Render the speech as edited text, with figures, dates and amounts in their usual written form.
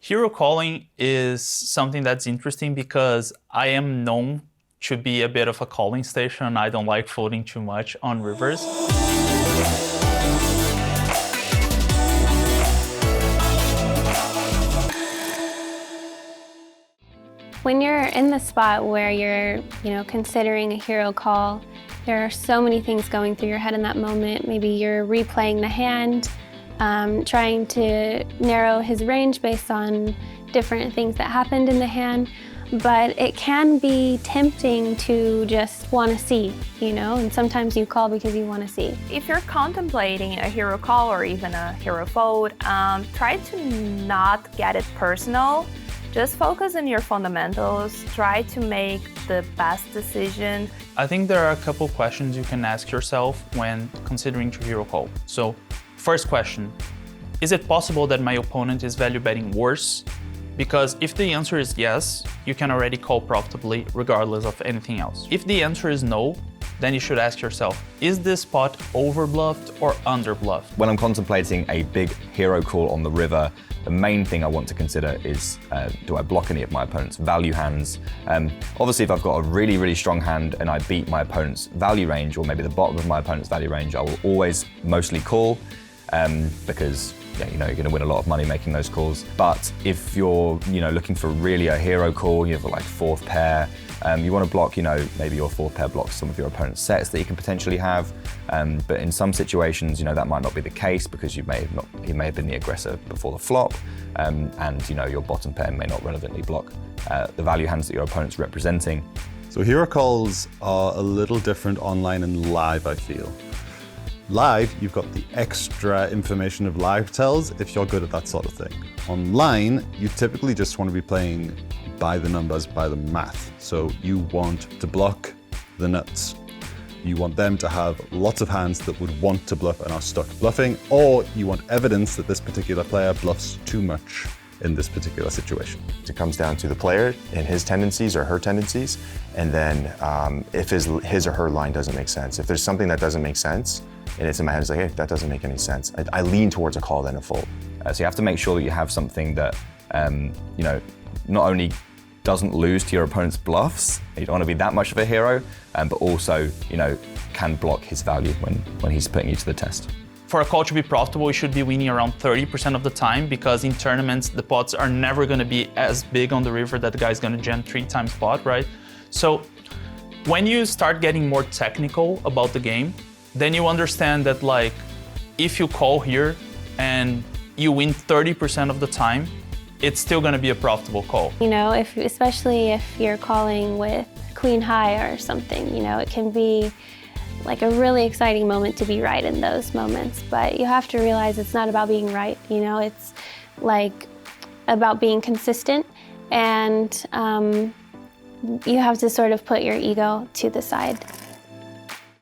Hero calling is something that's interesting because I am known to be a bit of a calling station. I don't like floating too much on rivers. When you're in the spot where you're, considering a hero call, there are so many things going through your head in that moment. Maybe you're replaying the hand, trying to narrow his range based on different things that happened in the hand. But it can be tempting to just want to see, and sometimes you call because you want to see. If you're contemplating a hero call or even a hero fold, try to not get it personal. Just focus on your fundamentals, try to make the best decision. I think there are a couple questions you can ask yourself when considering to hero call. So, first question, is it possible that my opponent is value betting worse? Because if the answer is yes, you can already call profitably regardless of anything else. If the answer is no, then you should ask yourself, is this spot overbluffed or underbluffed? When I'm contemplating a big hero call on the river, the main thing I want to consider is, do I block any of my opponent's value hands? Obviously, if I've got a really, really strong hand and I beat my opponent's value range, or maybe the bottom of my opponent's value range, I will always mostly call, because you're going to win a lot of money making those calls. But if you're looking for really a hero call, you have like fourth pair, you want to block, maybe your fourth pair blocks some of your opponent's sets that you can potentially have. But in some situations, that might not be the case because he may have been the aggressor before the flop, and your bottom pair may not relevantly block the value hands that your opponent's representing. So hero calls are a little different online and live, I feel. Live, you've got the extra information of live tells if you're good at that sort of thing. Online, you typically just want to be playing by the numbers, by the math. So you want to block the nuts. You want them to have lots of hands that would want to bluff and are stuck bluffing, or you want evidence that this particular player bluffs too much in this particular situation. It comes down to the player and his tendencies or her tendencies, and then if his or her line doesn't make sense. If there's something that doesn't make sense, and it's in my head, it's like, hey, that doesn't make any sense. I lean towards a call than a fold. So you have to make sure that you have something that, not only doesn't lose to your opponent's bluffs, you don't want to be that much of a hero, but also, can block his value when he's putting you to the test. For a call to be profitable, you should be winning around 30% of the time because in tournaments, the pots are never going to be as big on the river that the guy's going to jam 3 times pot, right? So when you start getting more technical about the game, then you understand that if you call here and you win 30% of the time, it's still going to be a profitable call. Especially if you're calling with queen high or something, it can be like a really exciting moment to be right in those moments. But you have to realize it's not about being right, it's about being consistent, and you have to sort of put your ego to the side.